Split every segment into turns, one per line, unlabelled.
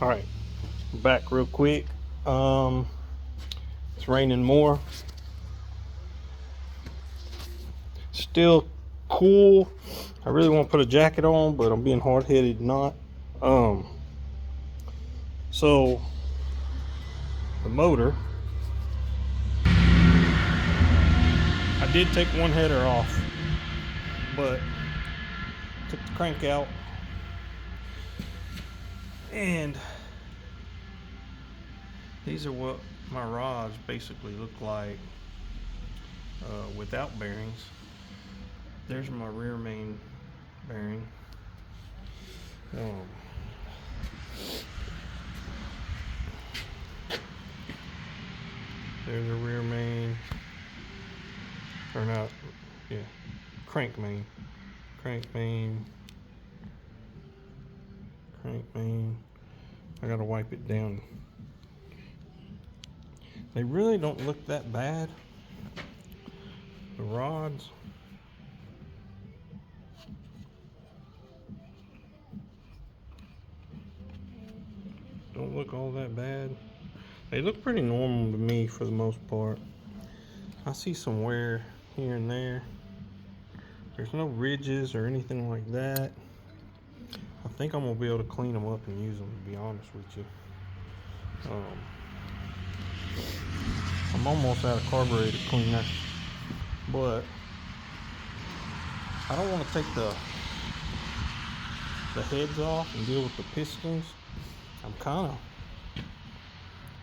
All right, back real quick. Um, it's raining more. Still cool. I really want to put a jacket on, but I'm being hard-headed not. Um, so the motor, I did take one header off, but took the crank out, and these are what my rods basically look like without bearings. There's my rear main bearing. Um, there's a rear main, or not, yeah, crank main, crank main, crank main. I gotta wipe it down. They really don't look that bad. The rods. Don't look all that bad. They look pretty normal to me for the most part. I see some wear here and there. There's no ridges or anything like that. I think I'm gonna be able to clean them up and use them, to be honest with you. I'm almost out of carburetor cleaner, but I don't want to take the heads off and deal with the pistons. I'm kind of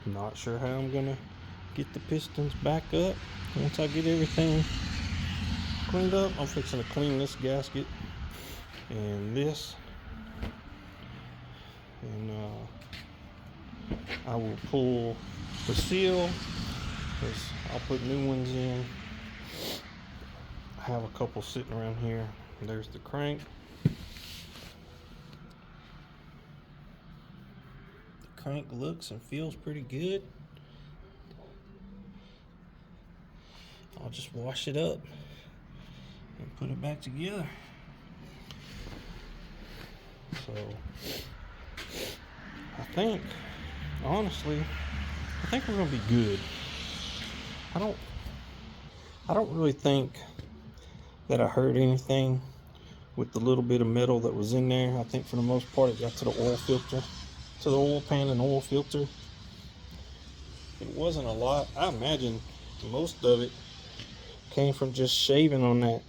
not sure how I'm gonna get the pistons back up once I get everything cleaned up. I'm fixing to clean this gasket and this, and I will pull the seal because I'll put new ones in. I have a couple sitting around here. There's the crank. The crank looks and feels pretty good. I'll just wash it up and put it back together. So I think, honestly, I think we're gonna be good. I don't really think that I hurt anything with the little bit of metal that was in there. I think for the most part it got to the oil filter, to the oil pan and oil filter. It wasn't a lot. I imagine most of it came from just shaving on that.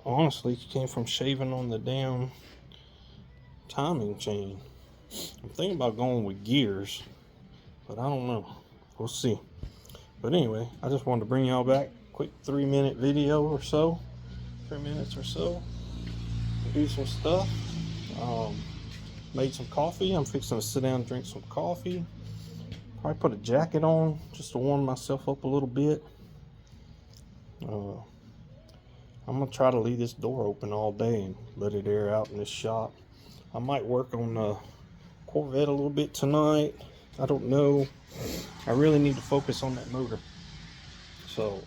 Honestly, it came from shaving on the damn timing chain. I'm thinking about going with gears, but I don't know. We'll see. But anyway, I just wanted to bring y'all back. Quick 3-minute video or so. 3 minutes or so. Do some stuff. Made some coffee. I'm fixing to sit down and drink some coffee. Probably put a jacket on just to warm myself up a little bit. I'm going to try to leave this door open all day and let it air out in this shop. I might work on the Corvette a little bit tonight. I don't know. I really need to focus on that motor. So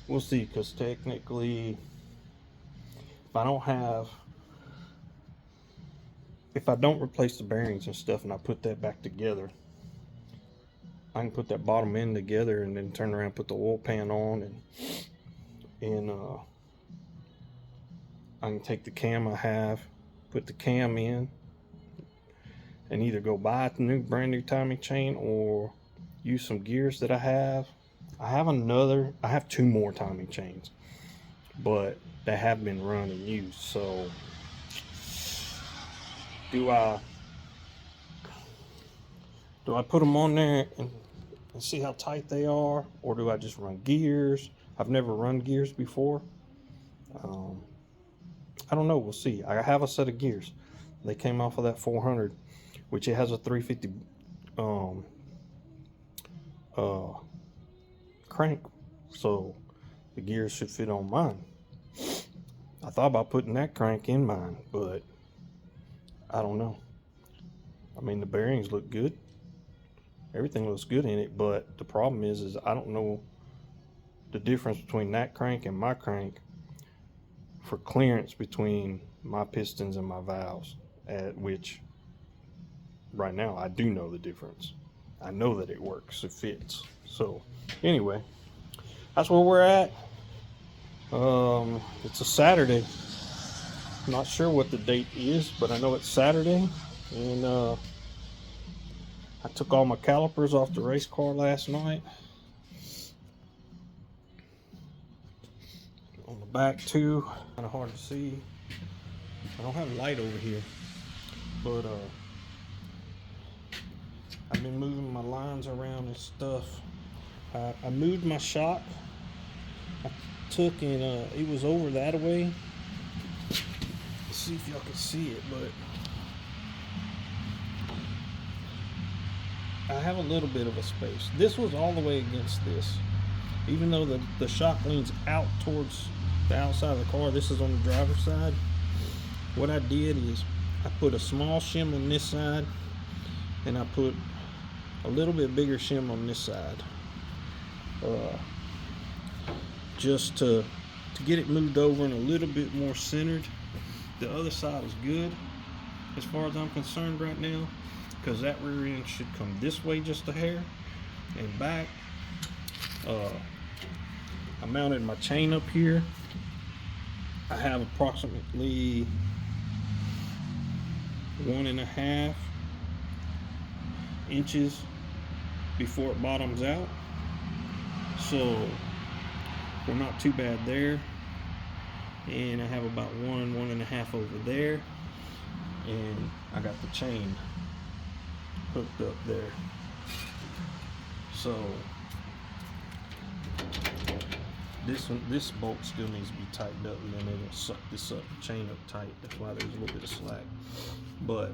we'll see, because technically if I don't replace the bearings and stuff and I put that back together, I can put that bottom end together and then turn around and put the oil pan on, and I can take the cam I have, put the cam in, and either go buy a brand new timing chain or use some gears that I have. I have 2 more timing chains, but that have been run and used. So do I put them on there and see how tight they are, or do I just run gears? I've never run gears before. I don't know. We'll see. I have a set of gears. They came off of that 400, which it has a 350 crank, so the gears should fit on mine. I thought about putting that crank in mine, but I don't know. I mean, the bearings look good. Everything looks good in it, but the problem is I don't know the difference between that crank and my crank for clearance between my pistons and my valves, at which right now I do know the difference. I know that it works, it fits. So anyway, that's where we're at. It's a Saturday. Not sure what the date is, but I know it's Saturday. And I took all my calipers off the race car last night. On the back too, kind of hard to see. I don't have a light over here, but I've been moving my lines around and stuff. I moved my shock. I took and it was over that way. Let's see if y'all can see it, but I have a little bit of a space. This was all the way against this. Even though the shock leans out towards the outside of the car, this is on the driver's side. What I did is I put a small shim on this side, and I put a little bit bigger shim on this side, just to get it moved over and a little bit more centered. The other side is good as far as I'm concerned right now, because that rear end should come this way just a hair and back. I mounted my chain up here. I have approximately 1.5 inches before it bottoms out, so we're not too bad there. And I have about 1.5 over there, and I got the chain hooked up there. So this bolt still needs to be tightened up, and then it'll suck this up, chain up tight. That's why there's a little bit of slack. But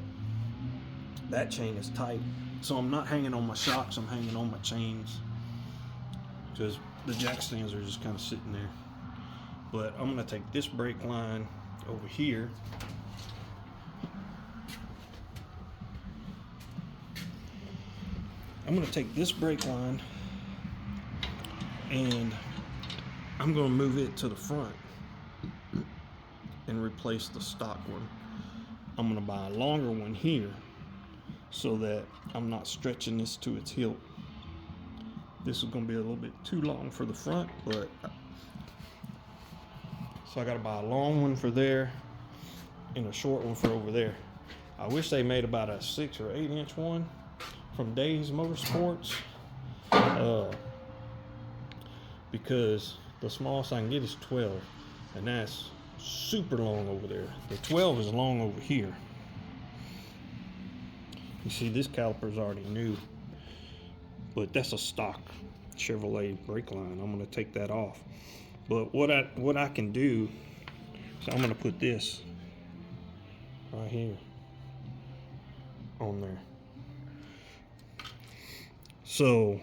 that chain is tight, so I'm not hanging on my shocks, I'm hanging on my chains, because the jack stands are just kind of sitting there. But I'm gonna take this brake line over here, and I'm gonna move it to the front and replace the stock one. I'm gonna buy a longer one here so that I'm not stretching this to its hilt. This is gonna be a little bit too long for the front, but so I gotta buy a long one for there and a short one for over there. I wish they made about a 6 or 8 inch one from Days Motorsports, because the smallest I can get is 12, and that's super long over there. The 12 is long over here. You see, this caliper is already new, but that's a stock Chevrolet brake line. I'm gonna take that off. But what I can do, so I'm gonna put this right here on there. So,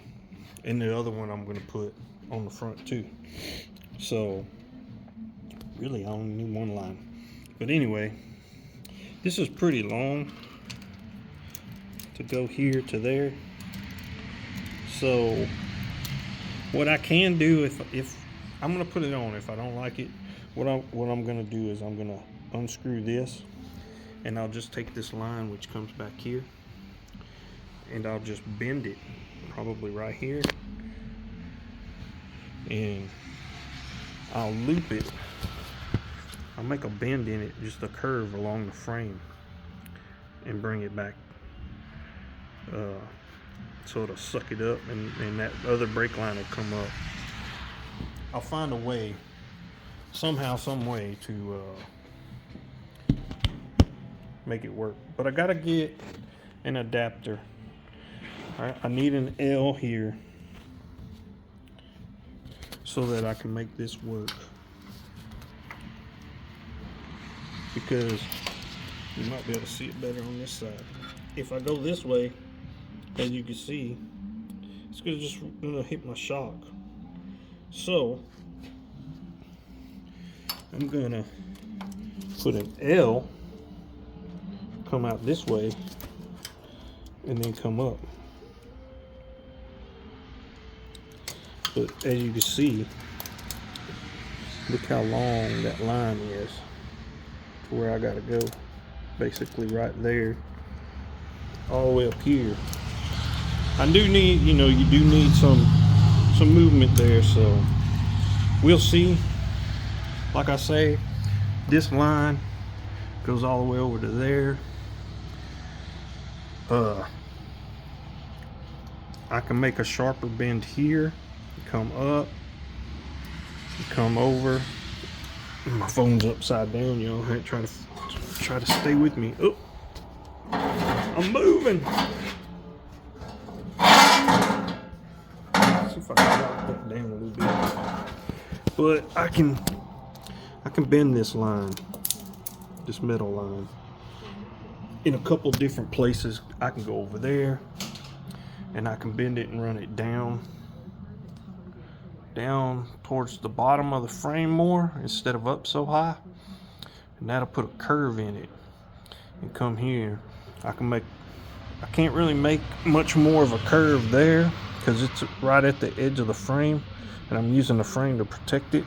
and the other one I'm gonna put on the front too. So really I only need one line. But anyway, this is pretty long to go here to there. So what I can do, if I'm gonna put it on, if I don't like it, what I'm gonna do is I'm gonna unscrew this, and I'll just take this line which comes back here, and I'll just bend it probably right here, and I'll loop it. I'll make a bend in it, just a curve along the frame, and bring it back so it'll suck it up, and that other brake line will come up. I'll find a way, somehow, some way to make it work. But I gotta get an adapter. I need an L here so that I can make this work, because you might be able to see it better on this side. If I go this way, as you can see, it's gonna hit my shock. So I'm gonna put an L, come out this way, and then come up. But as you can see, look how long that line is to where I gotta go. Basically right there. all the way up here. I do need, you know, you do need some movement there, so we'll see. Like I say, this line goes all the way over to there. I can make a sharper bend here, come up, come over. My phone's upside down, y'all. Try to stay with me. Oh, I'm moving. Let's see if I can drop that down a little bit. But I can bend this line, this metal line, in a couple different places. I can go over there, and I can bend it and run it down towards the bottom of the frame more instead of up so high, and that'll put a curve in it. And come here, I can't really make much more of a curve there because it's right at the edge of the frame, and I'm using the frame to protect it.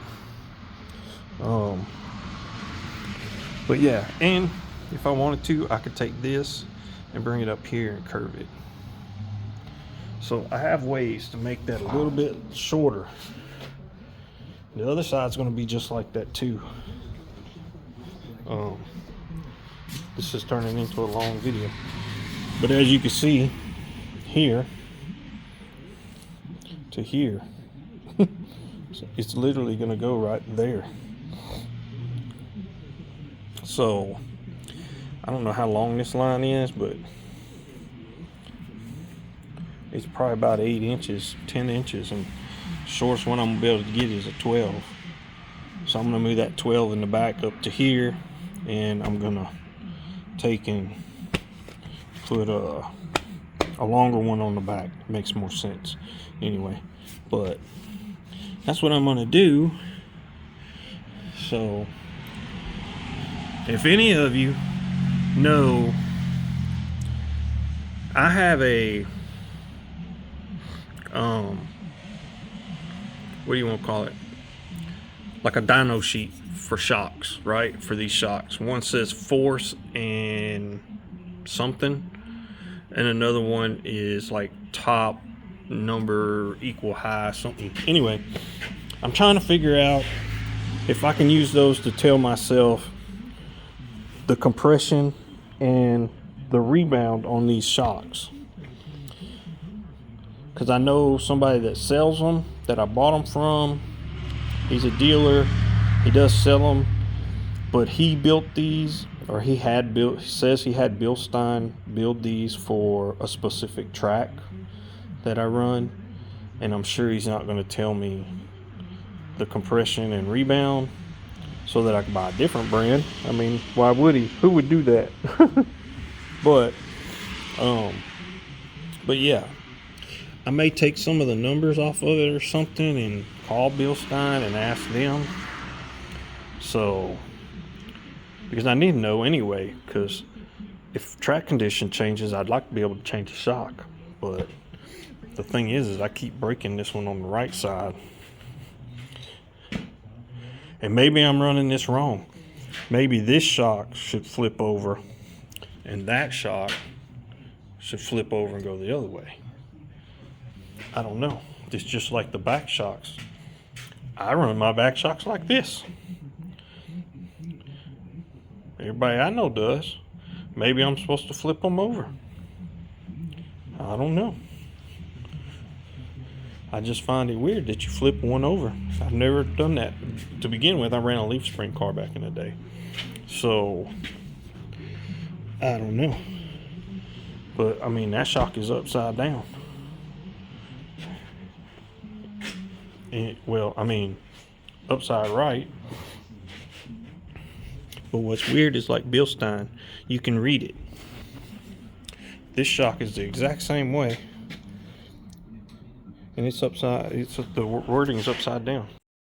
But yeah, and if I wanted to, I could take this and bring it up here and curve it. So I have ways to make that a little bit shorter. The other side's going to be just like that too. This is turning into a long video, but as you can see, here to here, it's literally going to go right there. So I don't know how long this line is, but it's probably about 8 inches, 10 inches, and shortest one I'm gonna be able to get is a 12. So I'm gonna move that 12 in the back up to here, and I'm gonna take and put a longer one on the back. Makes more sense anyway, but that's what I'm gonna do. So if any of you know, I have a what do you want to call it, like a dyno sheet for shocks, right? For these shocks, one says force and something, and another one is like top number equal high something. Anyway, I'm trying to figure out if I can use those to tell myself the compression and the rebound on these shocks, because I know somebody that sells them, that I bought them from. He's a dealer, he does sell them, but he built these, or he says he had Bilstein build these for a specific track that I run, and I'm sure he's not going to tell me the compression and rebound so that I can buy a different brand. I mean, why would he? Who would do that? But yeah, I may take some of the numbers off of it or something and call Bilstein and ask them. So, because I need to know anyway, because if track condition changes, I'd like to be able to change the shock. But the thing is I keep breaking this one on the right side. And maybe I'm running this wrong. Maybe this shock should flip over and that shock should flip over and go the other way. I don't know. It's just like the back shocks. I run my back shocks like this. Everybody I know does. Maybe I'm supposed to flip them over. I don't know. I just find it weird that you flip one over. I've never done that. To begin with, I ran a leaf spring car back in the day. So, I don't know. But, I mean, that shock is upside down. Well, I mean, upside right. But what's weird is, like Bilstein, you can read it. This shock is the exact same way, and it's upside. The wording is upside down.